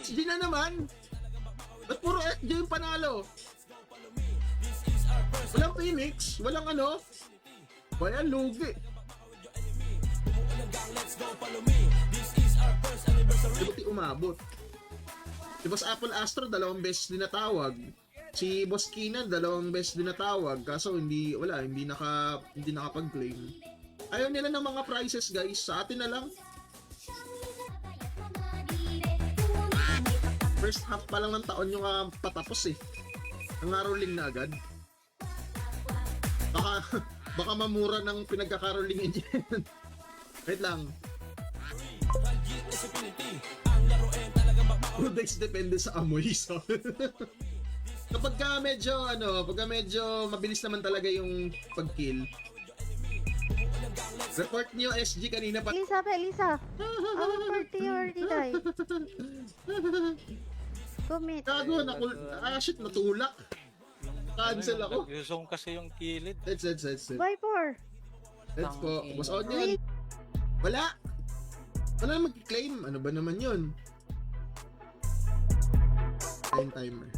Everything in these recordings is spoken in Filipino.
SG na naman. Ba't puro SG yung panalo? Walang Phoenix, walang ano. Kaya lugi. Di umabot. Si Boss Apple Astro, 2 beses din natawag. Si Boss Kinan, 2 beses din natawag. Kaso hindi nakapag-claim. Ayaw nila ng mga prizes, guys. Sa atin na lang. First half pa lang ng taon yung patapos eh. Nangaroling na agad. Baka mamura ng pinagkakarolingin dyan. Wait lang. 2 days depende sa amoy. So. Kapag medyo mabilis naman talaga yung pag-kill. Report niyo SG kanina pa. Elisa. Our party already died. Commit. Gago, shit, natulak. Cancel ako. Nag-zoom kasi yung kilid. Let's. Viper. Let's po. Boss Onion. Wala na mag-claim. Ano ba naman yun? Timer.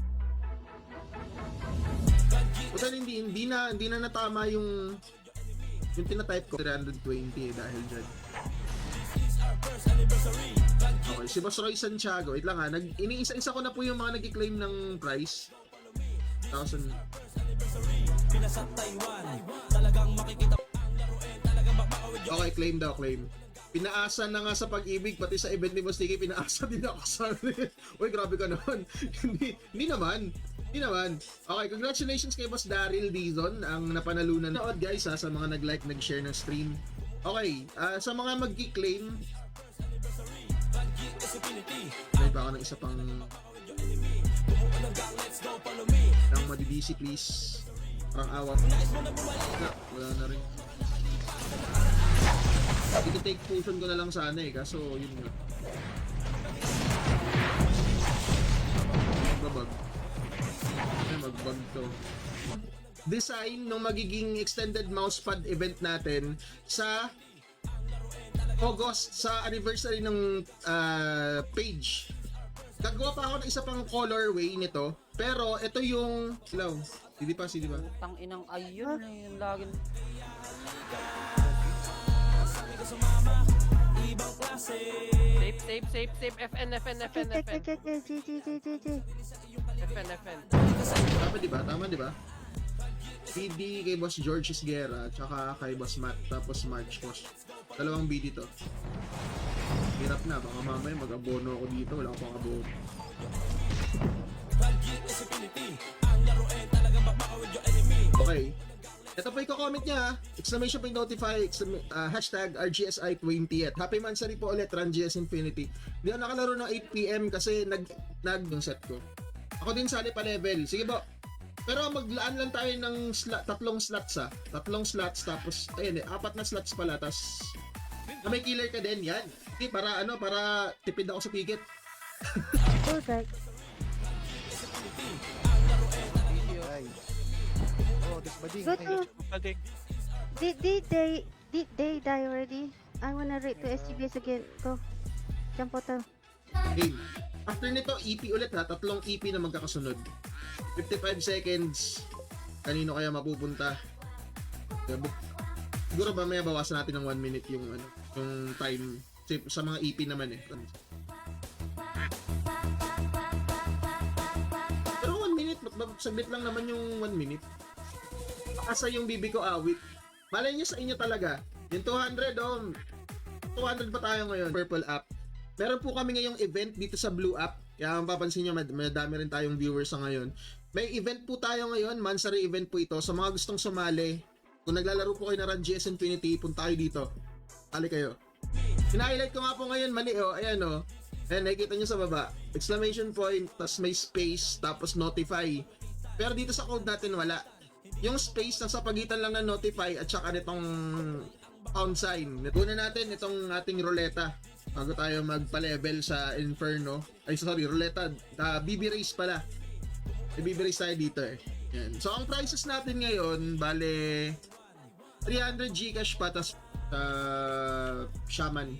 Buta hindi na natama yung tinatype ko 320 dahil dyan. Okay, si Boss Roy Santiago. Wait lang iniisa-isa ko na po yung mga nag-claim ng price. 1,000. Okay, claim daw, claim. Pinaasa na nga sa pag-ibig, pati sa event ni Boss Tiki, pinaasa din ako sa uy, grabe ka naman. Hindi naman. Okay, congratulations kay Boss Daryl Dizon, ang napanalunan. Nood guys sa mga nag-like, nag-share ng stream. Okay, sa mga mag-claim, may ba ako ng isa pang ng madibisi please. Parang awa. Wala na rin. I-take potion ko na lang sana eh, kaso yun nga. Magbag to. Design ng magiging extended mousepad event natin sa August, sa anniversary ng page. Gagawa pa ako ng isa pang colorway nito, pero ito yung Hindi pa. Tang inang ayun na yung laging. Safe. FN. Tama di ba? BD kay Boss George Isguera, tsaka kay Boss Matt, tapos March Boss. 2 BD to. Hirap na, baka mamaya mag-abono ako dito, wala akong abono. Okay. Ito po yung comment niya, exclamation point notify, hashtag RGSI20. Happy Mansari po ulit, RunGS Infinity. Hindi ako nakalaro ng 8pm kasi yung set ko. Ako din sali pa level. Sige po. Pero maglaan lang tayo ng 3 slots ha. 3 slots tapos, ayun 4 na slots pala. Tapos, may killer ka din, yan. Okay, para tipid ako sa ticket. Okay. Go to. Did they die already? I wanna rate to SGBS again. Go. Jump auto. Okay. After nito, EP ulit ha. 3 EP na magkakasunod. 55 seconds. Kanino kaya mapupunta? Siguro ba may bawasan natin ng 1 minute yung time sa mga EP naman eh. Pero 1 minute, saglit lang naman yung 1 minute. Asa yung bibi ko awit. Malay nyo sa inyo talaga. Yung 200 200 pa tayo ngayon. Purple app. Meron po kami ngayong event dito sa Blue app. Kaya mapapansin nyo, madami rin tayong viewers sa ngayon. May event po tayo ngayon. Mansari event po ito. Sa mga gustong sumali, kung naglalaro po kayo na RunGS Infinity, punta kayo dito. Sali kayo. Hina-highlight ko nga po ngayon, mali ayan Ayan, nakikita nyo sa baba. Exclamation point, tapos may space, tapos notify. Pero dito sa code natin wala. Yung space nasa pagitan lang ng notify at saka nitong pound sign. Una natin itong ating ruleta bago tayo magpa-level sa Inferno. Ruleta. BB race pala. BB race tayo dito eh. Yan. So ang prices natin ngayon, bale 300 Gcash patas sa Shaman.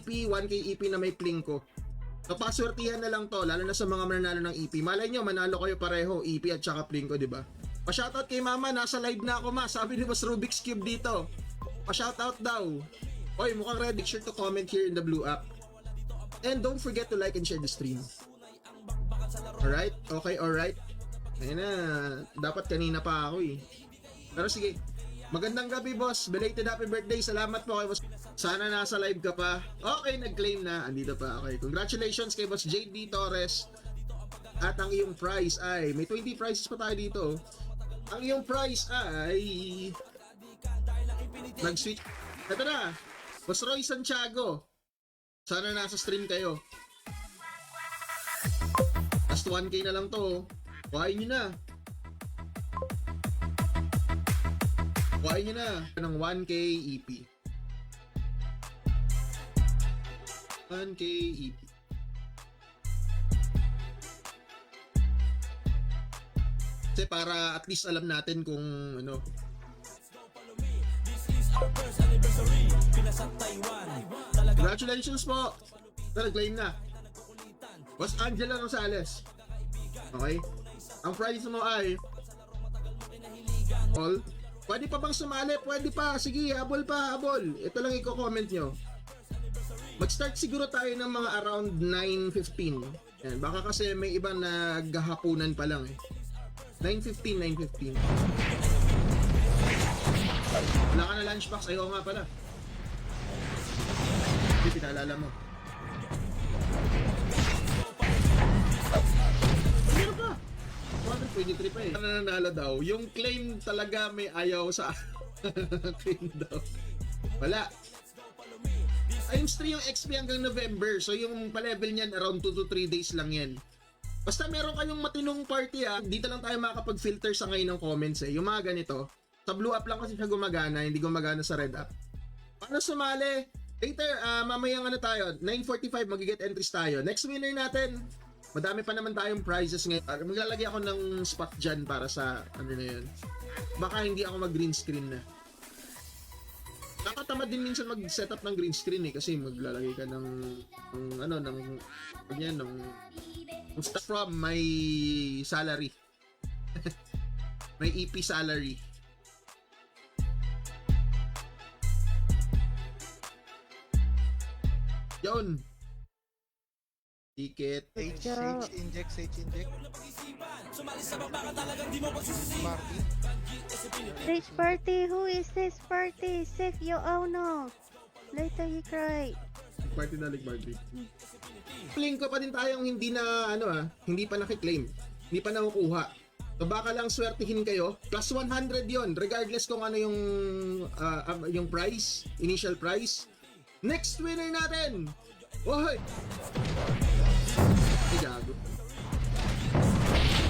EP, 1K EP na may Plinko. So, paswertihan na lang to, lalo na sa mga mananalo ng EP. Malay nyo, manalo kayo pareho, EP at saka Plinko, di ba? Pa-shoutout kay Mama, nasa live na ako, ma. Sabi ni Boss Rubik's Cube dito. Pa-shoutout daw. Oy, mukhang ready. Make sure to comment here in the blue app. And don't forget to like and share the stream. Alright? Okay, alright. Ayun na. Dapat kanina pa ako eh. Pero sige. Magandang gabi, boss. Belated happy birthday. Salamat po kay boss. Sana nasa live ka pa. Okay, nag-claim na. Andito pa. Okay. Congratulations kay boss JD Torres. At ang iyong prize ay... May 20 prizes pa tayo dito. Ang iyong prize ay... Nag-switch. Ito na. Boss Roy Santiago. Sana nasa stream kayo. Last 1K na lang to. Kuhain nyo na. Kuhain nyo na. Ng 1K EP. 1K EP. Kasi para at least alam natin kung ano. Congratulations po. Nag-claim na. Boss Angela Rosales. Okay? Ang prize mo ay all. Pwede pa bang sumali? Pwede pa. Sige, habol pa, habol. Ito lang i-comment nyo. Mag-start siguro tayo ng mga around 9:15. Yan, baka kasi may iba naghahapunan pa lang eh. 9:15. Wala ka na lunchbox. Ayaw nga pala. Hindi, pinaalala mo. Meron pa. 123 pa eh. Ano nanalo daw? Yung claim talaga may ayaw sa claim daw. Wala. Ayun, stream yung XP hanggang November. So yung pa-level niyan around 2 to 3 days lang yan. Basta meron kayong matinong party dito lang tayo makakapag-filter sa ngayon ng comments eh. Yung mga ganito. Sa blue app lang kasi siya gumagana, hindi gumagana sa red app. Paano sumali? Later, mamayang ano tayo, 9:45 magiget entries tayo. Next winner natin, madami pa naman tayong prizes ngayon. Maglalagay ako ng spot dyan para sa ano na yun. Baka hindi ako mag-green screen na. Nakatamad din minsan mag-setup ng green screen eh kasi maglalagay ka ng stuff from my salary. May EP salary. Yun. Ticket. Sage inject. Marty. Stage party, who is this party? Save your owner. Later he cried. Party na Party. Link ko pa din tayong hindi na hindi pa nakiklaim. Hindi pa nakukuha. So baka lang swertihin kayo. Plus 100 yon regardless kung ano yung price, initial price. Next winner natin! Oy! Ay, gago.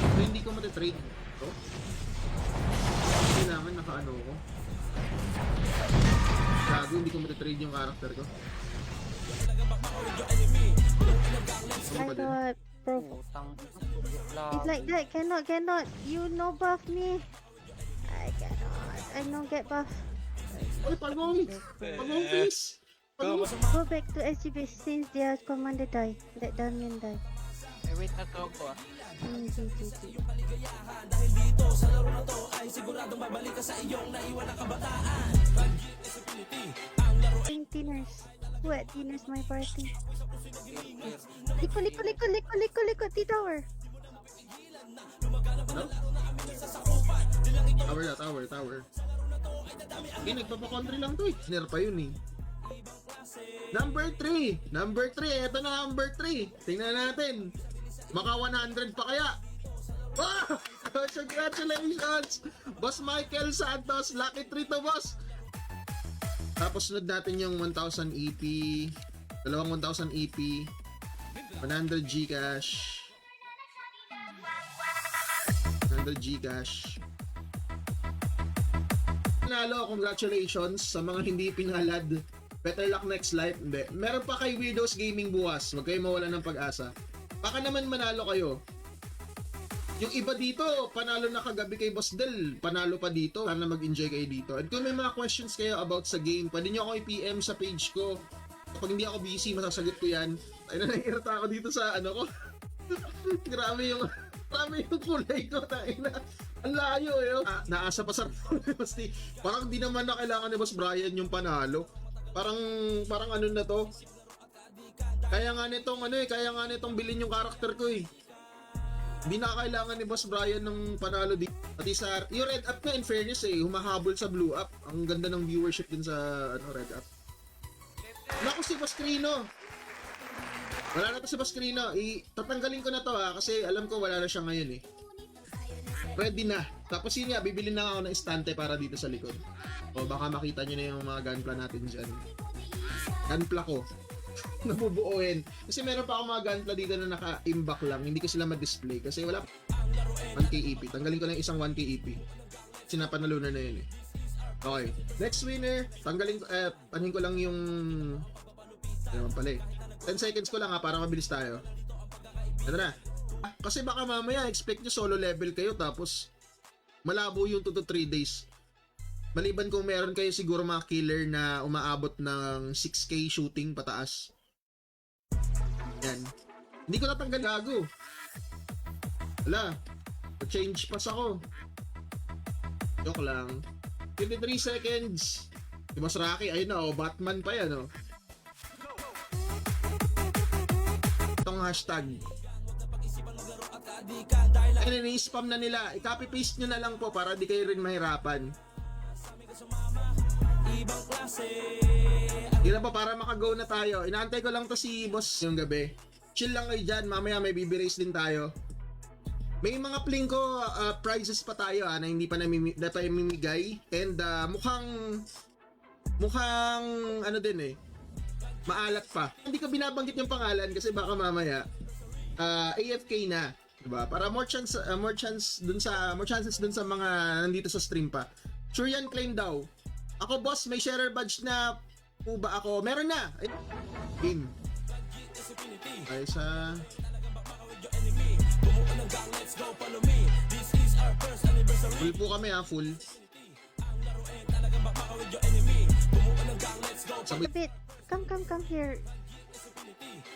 So, hindi ko matitrade ito. Kailangan naka-ano ko. Gago, hindi ko matitrade yung character ko. I got broke. It's like that, cannot. You no buff me. I cannot. I no get buff. Oy, pagong! Pagong, please! Go back to SGB since their commander die. Let Damian die. Wait na to ako GG. 10 What dinners my party? Liko, T-Tower. Tower. Okay, nagpapakontry lang to eh. Snare pa yun eh. Number 3, eto na number 3. Tingnan natin. Maka 100 pa kaya? Wow! Congratulations! Boss Michael Santos, lucky 3 to, boss. Tapos sunod natin yung 1,000 EP, dalawang 1,000 EP, 100 Gcash, 100 Gcash. Panalo, congratulations sa mga hindi pinalad. Better luck next life. Hindi. Meron pa kay Widows Gaming bukas. Huwag kayo mawala ng pag-asa. Baka naman manalo kayo. Yung iba dito, panalo na kagabi kay Boss Del. Panalo pa dito. Sana mag-enjoy kayo dito. At kung may mga questions kayo about sa game, pwede nyo ako i-PM sa page ko. Kapag hindi ako busy, masasagot ko yan. Ay na, nahihirata ako dito sa ano ko. Grabe yung kulay ko. Taina. Ang layo eh. Naasa pa sa Basti. Parang di naman na kailangan ni Boss Brian yung panalo. Parang ano na to. Kaya nga nitong bilhin yung karakter ko eh. Hindi na kailangan ni Boss Brian ng panalo dito. Pati sa yung red up na in fairness eh, humahabol sa blue up. Ang ganda ng viewership din sa red up. Naku si Boss Crino. Wala na to si Boss Crino. Tatanggalin ko na to kasi alam ko wala na siya ngayon eh. Ready na. Tapos yun nga, bibili na ako ng estante para dito sa likod. O baka makita nyo na yung mga gunpla natin dyan. Gunpla ko. Nabubuuin. Kasi meron pa ako mga gunpla dito na naka-imbak lang. Hindi ko sila ma-display kasi wala 1k EP. Tanggalin ko lang isang 1k EP. Sinapanalunan na yun eh. Okay. Next winner. Panin ko lang yung ano pala eh. 10 seconds ko lang para mabilis tayo. Ito na. Kasi baka mamaya expect nyo solo level kayo tapos malabo yung 2 to 3 days. Maliban kung meron kayo siguro mga killer na umaabot ng 6k shooting pataas. Yan. Hindi ko natanggal gago. Wala. Pa-change pass ako. Joke lang. 23 seconds. Si Boss Rocky, ayun na, Batman pa yan, oh. Itong hashtag. Ayun, ni-spam na nila. I-copy-paste nyo na lang po para di kayo rin mahirapan. Hindi na ba para makago na tayo? Inaantay ko lang to si Boss yung gabi. Chill lang kayo dyan. Mamaya may BB race din tayo. May mga pling ko prizes pa tayo na hindi pa tayo mimigay. And mukhang ano din eh. Maalat pa. Hindi ko binabanggit yung pangalan kasi baka mamaya AFK na. Diba? Para more chances dun sa mga nandito sa stream pa. Sure yan, claim daw. Ako boss, may sharer badge na po ba ako? Meron na! Game. Ay sa... Full po kami full. A bit. Come here.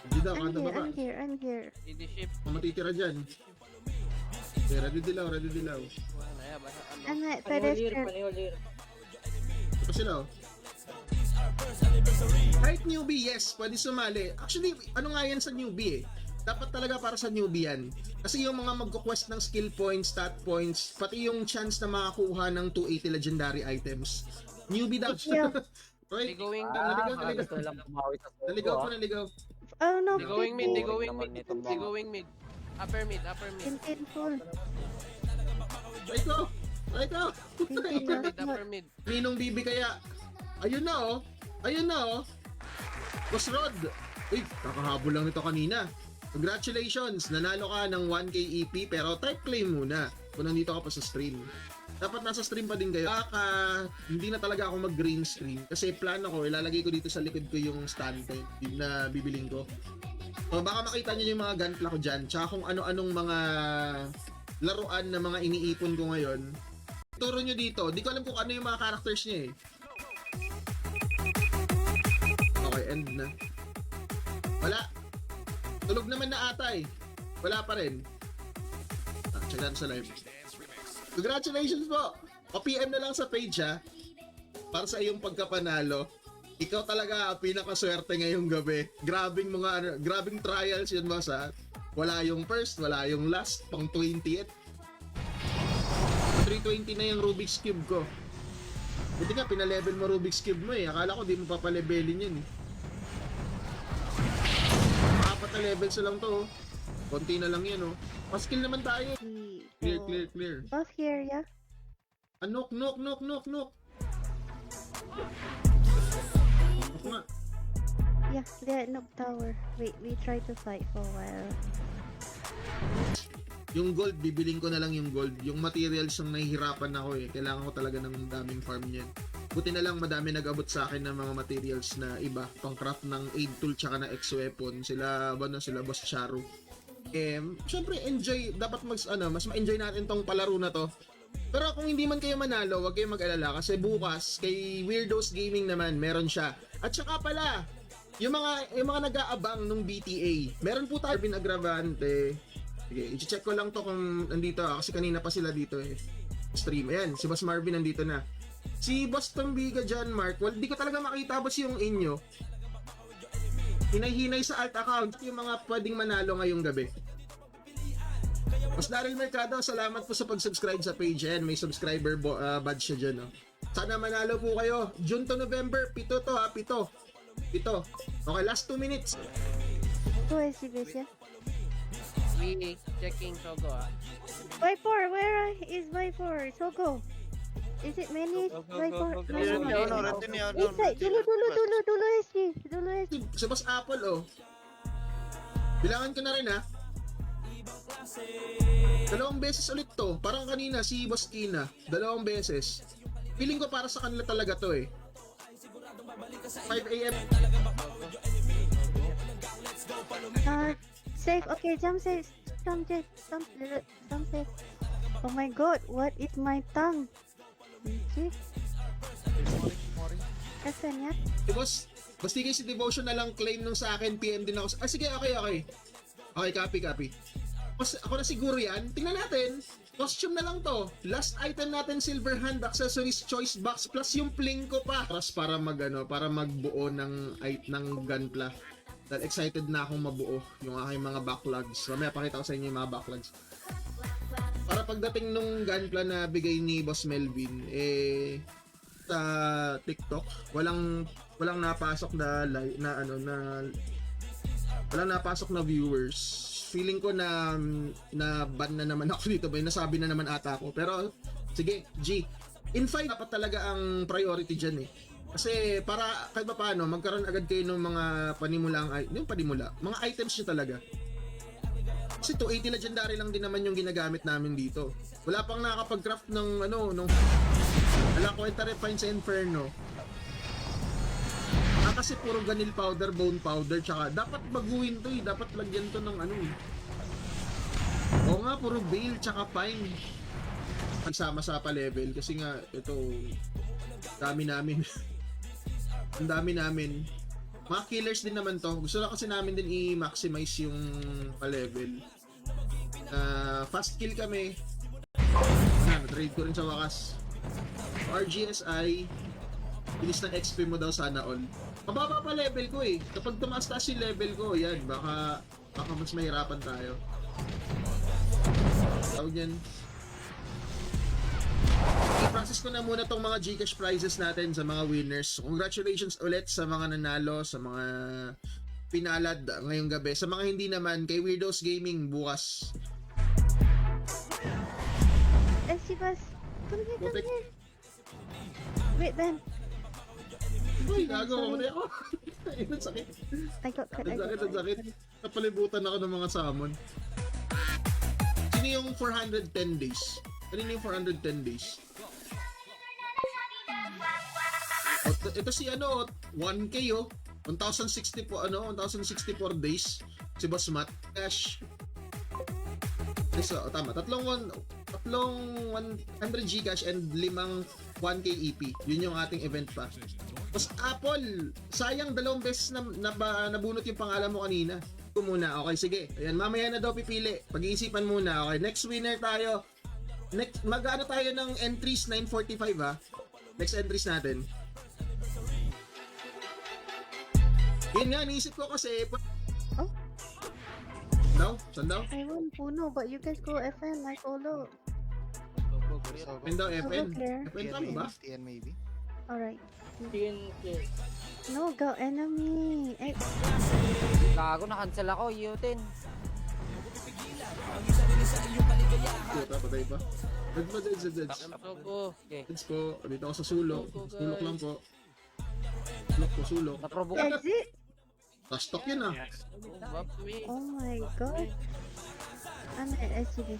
Hindi daw, kada baba. I'm here. Leadership. Matitira dyan. Okay, ready dilaw. Pedestrian. Ito sila Kahit newbie, yes, pwede sumali. Actually, ano nga yan sa newbie eh. Dapat talaga para sa newbie yan. Kasi yung mga magko-quest ng skill points, stat points, pati yung chance na makakuha ng 280 legendary items. Newbie daw. Yeah. Right? Ligawing Naligaw. Oh no, Ligawing mid. Upper mid. Tintin full. Right ko. Upper mid. Ninong bibi kaya. Ayun na oh. Boss Rod. Uy, kakahabol lang nito kanina. Congratulations, nanalo ka ng 1k EP pero type claim muna kung nandito ka pa sa stream. Dapat nasa stream pa din kayo. Hindi na talaga ako mag-green screen kasi plano ko, ilalagay ko dito sa likod ko yung stand na bibiling ko. So baka makita nyo yung mga gunpla ko dyan tsaka kung ano-anong mga laruan na mga iniipon ko ngayon. Turo nyo dito. Di ko alam kung ano yung mga characters niya eh. Okay, end na. Wala. Tulog naman na ata eh. Wala pa rin. Check sa live. Congratulations po! O-PM na lang sa page para sa iyong pagkapanalo. Ikaw talaga ang pinakaswerte ngayong gabi. Grabing trials yun boss Wala yung first, wala yung last, pang 20th. 320 na yung Rubik's Cube ko. Buti nga, pinalevel mo Rubik's Cube mo eh. Akala ko di mo papalevelin yun eh. 4 na levels lang to Konti na lang yan Paskill naman tayo. Clear. Both here, yeah? Knock. Nga. Yeah, they're at Nook Tower. We tried to fight for a while. Yung gold, bibiling ko na lang yung gold. Yung materials yung nahihirapan ako eh. Kailangan ko talaga ng daming farm niyan. Buti na lang madami nag-abot sa akin ng mga materials na iba. Pang craft ng aid tool tsaka na X-weapon. Sila Boss Charu. Syempre dapat mas ma-enjoy natin tong palaro na to. Pero kung hindi man kayo manalo, wag kayong mag-alala kasi bukas kay Weirdos Gaming naman meron siya. At saka pala, yung mga nag-aabang nung BTA, meron po tayo Marvin Agravante. Sige, i-check ko lang to kung nandito kasi kanina pa sila dito stream. Ayan, si Boss Marvin nandito na. Si Boss Tambiga dyan, Mark, di ko talaga makita boss yung inyo. Hinay-hinay sa alt account yung mga pwedeng manalo ngayong gabi. Boss Daryl Mercado, salamat po sa pag-subscribe sa page. Ayan, may subscriber badge siya dyan. Sana manalo po kayo. June to November, 7 to ha, 7. Okay, last 2 minutes. Who is this, yeah? We checking Sogo Y4, where is Y4? Sogo. Is it many? Y4? Inside, dulo SG. Si Boss Apple, bilangan ko na rin ha. 2 beses ulit to. Parang kanina si Boss Kina. 2 beses. Feeling ko para sa kanila talaga to 5 AM. Safe. Okay, jump safe. Jump safe. Oh my god, what is my tongue? Okay. Kasan ya? Boss Tigay si Devotion na lang claim nung sa akin. PM din ako. Sige, okay. Okay, copy. Ako na siguro yan. Tingnan natin. Costume na lang to. Last item natin, silver hand accessories choice box plus yung pling ko pa. Para magbuo ng gunpla. Dahil excited na akong mabuo yung aking mga backlogs. Mamaya pakita ko sa inyo yung mga backlogs. Para pagdating nung gunpla na bigay ni Boss Melvin, sa TikTok, walang napasok walang napasok na viewers. Feeling ko na ban na naman ako dito, nasabi na naman ata ako. Pero sige, G. In-fight dapat talaga ang priority dyan Kasi para kahit pa paano, magkaroon agad kayo ng mga mga items nyo talaga. Kasi 280 legendary lang din naman yung ginagamit namin dito. Wala pang nakakapag-craft ng wala ko refine sa Inferno. Kasi puro ganil powder, bone powder, tsaka dapat baguhin to dapat lagyan to ng Oo nga, puro bale, tsaka pine. Pagsama sa pa-level, kasi nga, ito, dami namin. Ang dami namin. Mga killers din naman to. Gusto lang kasi namin din i-maximize yung pa-level. Fast kill kami. Na-trade ko rin sa wakas. RGSI, bilis ng XP mo daw sana all. Mababa pa level ko Kapag tumaas-taas yung level ko, yan, baka mas mahirapan tayo. Tawag yan. I-process ko na muna tong mga Gcash prizes natin sa mga winners. Congratulations ulit sa mga nanalo, sa mga pinalad ngayong gabi. Sa mga hindi naman, kay Weirdos Gaming bukas. Si Bas, come here. Wait then. Uy, gago ako na ako. Ang sakit. I got cut. Ang sakit. Napalibutan ako ng mga summon. Sino yung 410 days? Kanino yung 410 days? Ito si 1K 1064 days si Boss Matt cash. So, tama. Tatlong 100 Gcash and 5 1K EP. Yun yung ating event pa. Tapos Apple, sayang 2 beses na nabunot yung pangalan mo kanina. Ito muna. Okay, sige. Ayan, mamaya na daw pipili. Pag-iisipan muna. Okay, next winner tayo. Mag-ano tayo ng entries 945 ha. Next entries natin. Yun nga, naisip ko kasi Oh? Saan daw? I want Puno, but you guys go FN like Olo. FN daw, FN. Clear. FN tama ba? TN maybe. Alright. Clear. No, go enemy. Gago, na-cancel ako, Yutin. Puta, patay pa. Deads. Sogo. Okay. Deads po. Dito ako sa sulok. Sulok lang po. Sulok. Na-provoke. Exit. Tastok yun Buff me. Oh my god. I'm at SCB.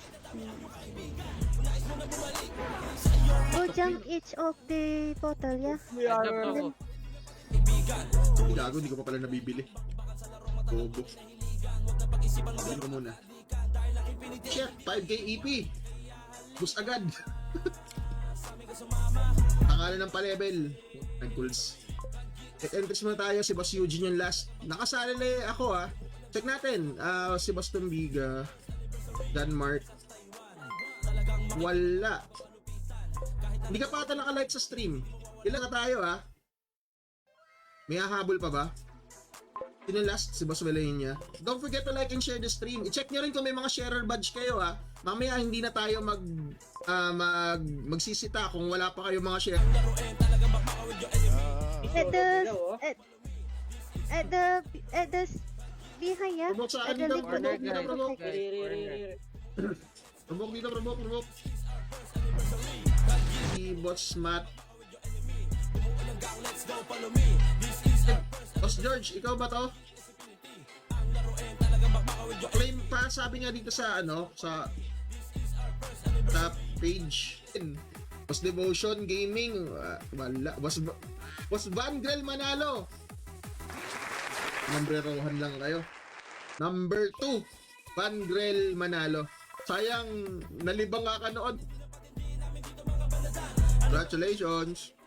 Go jump each of the portal, yeah? Sogo. Gago, hindi ko pa pala nabibili. Bobo. Bilhin ko muna. Shit, 5k EP. Boost agad. Akala ng pa-level. Nag-cools. Entries muna tayo, si Boss Eugene yung last. Nakasali na ako ha. Check natin. Si Boss Tumbiga. Denmark. Wala. Hindi ka pa ata naka-like sa stream. Ilan na tayo ha? May hahabol pa ba? Sino last? Si Boss Velenia. Don't forget to like and share the stream. I-check nyo rin kung may mga sharer badge kayo ha. Mamaya hindi na tayo magsisita kung wala pa kayo mga share. At the behind, yeah. Provoke sa At akin the dito. liquid. Provoke dito, provoke. Corner. Provoke dito, provoke. Si Boss Matt. Boss George, ikaw ba to? Claim pa, sabi nga dito sa sa page. Boss Devotion Gaming, wala. Boss Van Grel Manalo. Nombrerohan lang kayo. Number 2, Van Grel Manalo. Sayang, nalibang ka noon. Congratulations.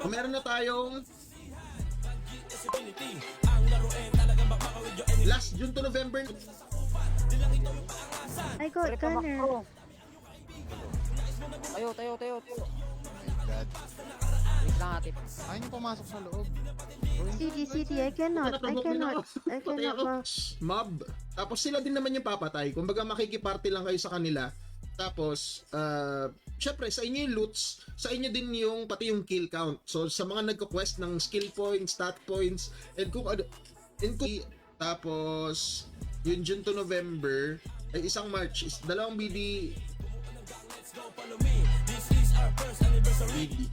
Meron na tayong last June to November. I got Pare, pamak gunner. ko. Tayo. God. Wait lang ate. Ayaw niyo pumasok sa loob. CD, I cannot buff. Mob. Tapos sila din naman yung papatay. Kumbaga makikiparty lang kayo sa kanila. Tapos, syempre, sa inyo yung loots, sa inyo din yung, pati yung kill count. So, sa mga nagko-quest ng skill points, stat points, tapos, yung June to November, ay isang March, dalawang BD,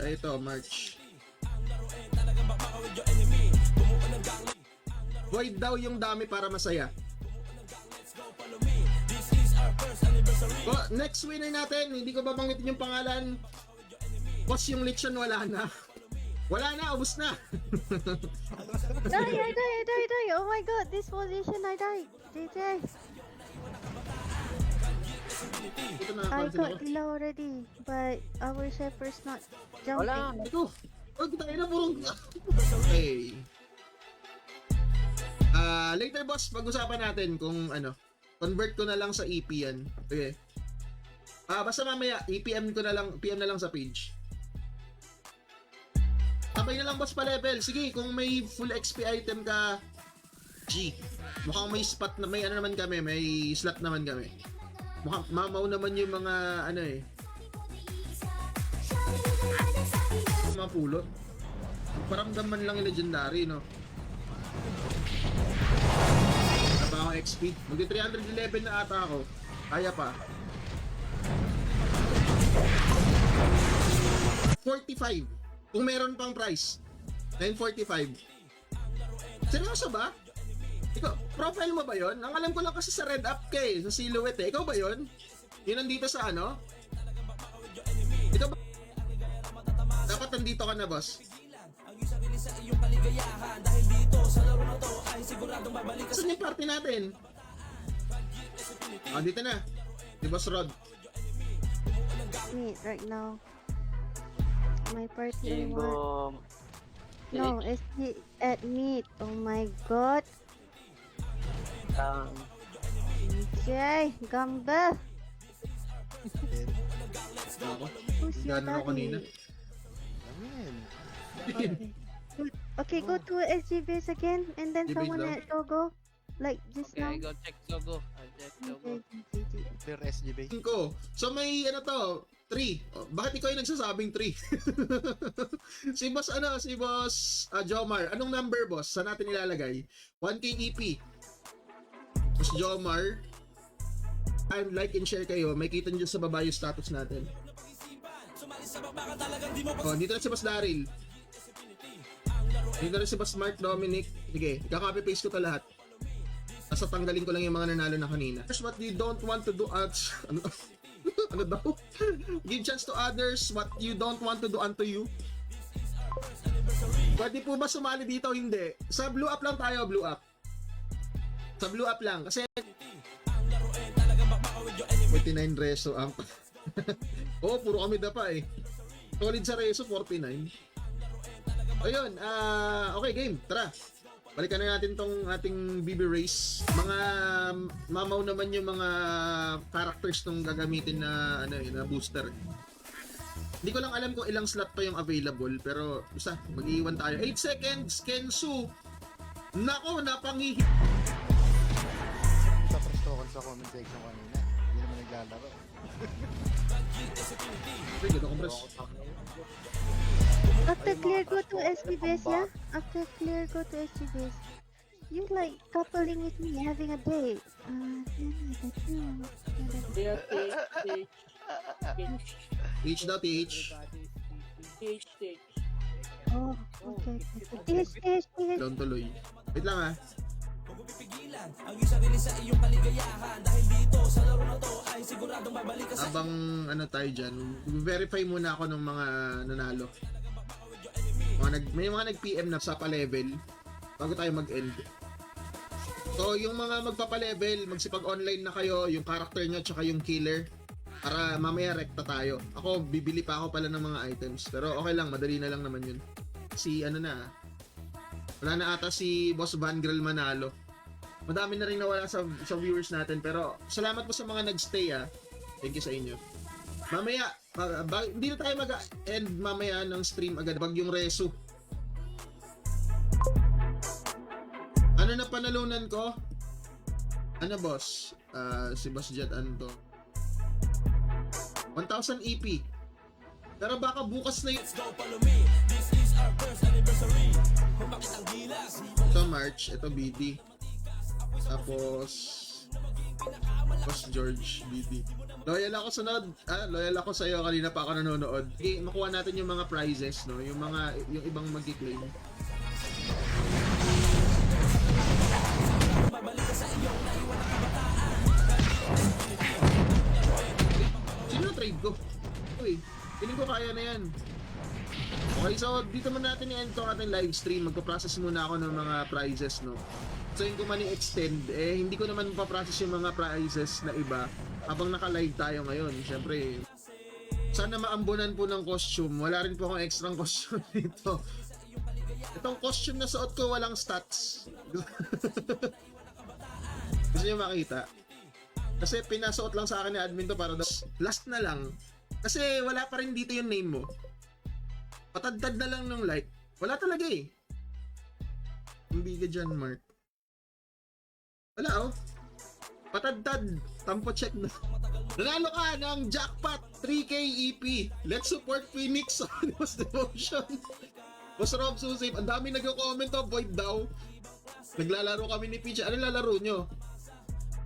ay ito, March. Void daw yung dami para masaya. Next winner natin, hindi ko babanggitin yung pangalan. Boss, yung lechon wala na. Wala na, ubos na. Die. Oh my god, this position I died. JJ. Ito na, I pansin got ako. Dila already, but our shepherd's not jumping. Wala. Ito. Oh, kita na purong. Okay. Later boss, pag-usapan natin kung convert ko na lang sa EP yan. Okay. Basta mamaya, PM na lang sa page. Tapay na lang boss pa level. Sige, kung may full XP item ka, G. Mukhang may spot na, may naman kami, may slot naman kami. Mukhang mamaw naman yung mga mga pulot. Paramdam man lang yung legendary, no? Napa ako XP. Magdi 311 na ata ako. Kaya pa. 45. Kung meron pang price. 945. Seryoso ba? Ikaw, profile mo ba yon? Ang alam ko lang kasi sa red up ka sa silhouette eh. Ikaw ba yon? Yun nandito sa Ikaw ba? Dapat nandito ka na, boss. Saan yung party natin? Dito na. Di Boss Rod. Meet right now. My party one. No, it's at meet. Oh my god. DJ, Gamba. Ako. Who's your Gano'n ako kanina. Amen. Okay, go to SG base again, and then SG base someone daw? at Togo, like just Okay, now. go check Sogo. I'll check Sogo. Clear SG base. Ko. So may 3. Oh, bakit ikaw yung nagsasabing 3? si Boss Jomar. Anong number, boss? Saan natin ilalagay? 1k EP. Boss Jomar. And like and share kayo. May kita nyo sa baba yung status natin. Oh, dito na si Boss Daryl. Dito na si Boss Mark Dominic. Sige, ika-copy paste ko to lahat. Nasa tanggalin ko lang yung mga nanalo na kanina. Here's what you don't want to do at... ano daw? Give chance to others what you don't want to do unto you. Pwede po ba sumali dito? Hindi. Sa blue up lang tayo, blue up. Sa blue up lang. Kasi 49 reso ang Oo, puro kami dapa eh. Solid sa reso, 49. Ayun, okay game, tara. Balikan na natin tong ating BB race. Mga mamaw naman yung mga characters nung gagamitin na na booster. Hindi ko lang alam kung ilang slot pa yung available, pero basta mag-iwan tayo. 8 seconds, Kensu. Nako, napangihip. Sa prestokan sa comment section kanina. Hindi naman naglalaro. Sige, compress. After clear, go to SG base, yeah? After clear, go to SG base. You like coupling with me, having a date. There, TH daw, TH. TH. Oh, okay. TH. Down tuloy. Wait lang ah. Habang tayo dyan, verify muna ako ng mga nanalo. May mga nag-PM na sa pa-level bago tayo mag-end. So, yung mga magpapa-level, magsipag-online na kayo, yung character nyo tsaka yung killer, para mamaya rekta tayo. Ako, bibili pa ako pala ng mga items. Pero okay lang, madali na lang naman yun. Wala na ata si Boss Van Grill manalo. Madami na rin nawala sa viewers natin. Pero salamat po sa mga nagstay ah. Thank you sa inyo. Mamaya, hindi na tayo mag-end mamaya ng stream agad. Pag yung reso. Ano na panalunan ko? Ano boss? Si Boss Jet Anto. 1,000 EP. Pero baka bukas na yun. Ito March, ito BD. Tapos Boss George BD. Loyal ako sunod. Loyal ako sa iyo, kanina pa ako nanonood. Okay, makuha natin yung mga prizes, no? Yung ibang mag-claim. Sino trade ko? Uy, feeling ko kaya na yan. Okay, so dito muna natin i-end to ating live stream. Magpa-process muna ako ng mga prizes, no? So yung ko man i-extend, hindi ko naman pa-process yung mga prizes na iba habang naka-live tayo ngayon. Siyempre, sana maambunan po ng costume. Wala rin po akong extra costume dito. Itong costume na suot ko walang stats. Gusto nyo makita? Kasi pinasuot lang sa akin ni admin to para last na lang. Kasi wala pa rin dito yung name mo. Patadtad na lang ng like. Wala talaga eh. Hindi ka dyan, Mark. Wala oh. Patadtad. Tampo check na. Nanalo ka ng jackpot 3K EP. Let's support Phoenix on Boss Devotion. Boss Rob Susip. Ang dami nag-comment oh. Void daw. Naglalaro kami ni Peach. Ano lalaro nyo?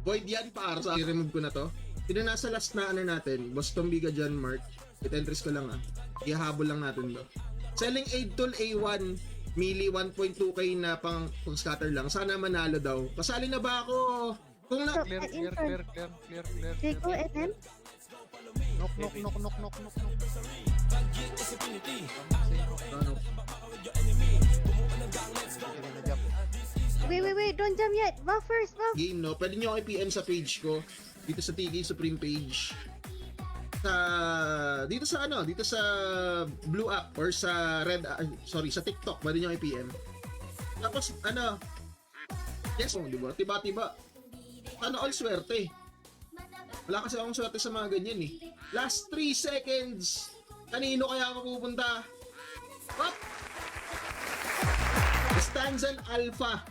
Void yan para sa i-remove ko na to. Sino nasa last na natin? Boss Tombiga dyan, Mark. Hit entries ko lang ah. Ihahabol lang natin to. Selling aid tool A1 Mili 1.2k na pang scatter lang. Sana manalo daw. Kasali na ba ako? Kung na... Clear. They go MM? Knock. Ano? Wait, don't jump yet. Buff first. Game no, pwede nyo ako i-PM sa page ko dito sa TK Supreme page dito sa blue app or sa red sa TikTok, pwede nyo i-PM. Tapos yes, di ba? Tiba-tiba sana all swerte. Wala kasi akong swerte sa mga ganyan eh. Last 3 seconds, kanino kaya mapupunta? What? Stanzan Alpha.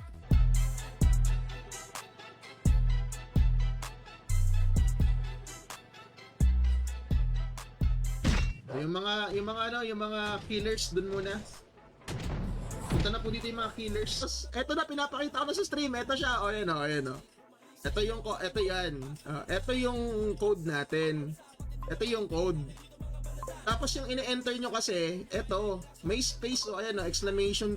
Yung mga killers dun muna. Punta na po dito yung mga killers. Eto na, pinapakita ko na sa stream. Eto siya. Ayan o. Ito yan. Ito yung code natin. Ito yung code. Tapos yung ine-enter nyo kasi, eto, may space o, ayan o, exclamation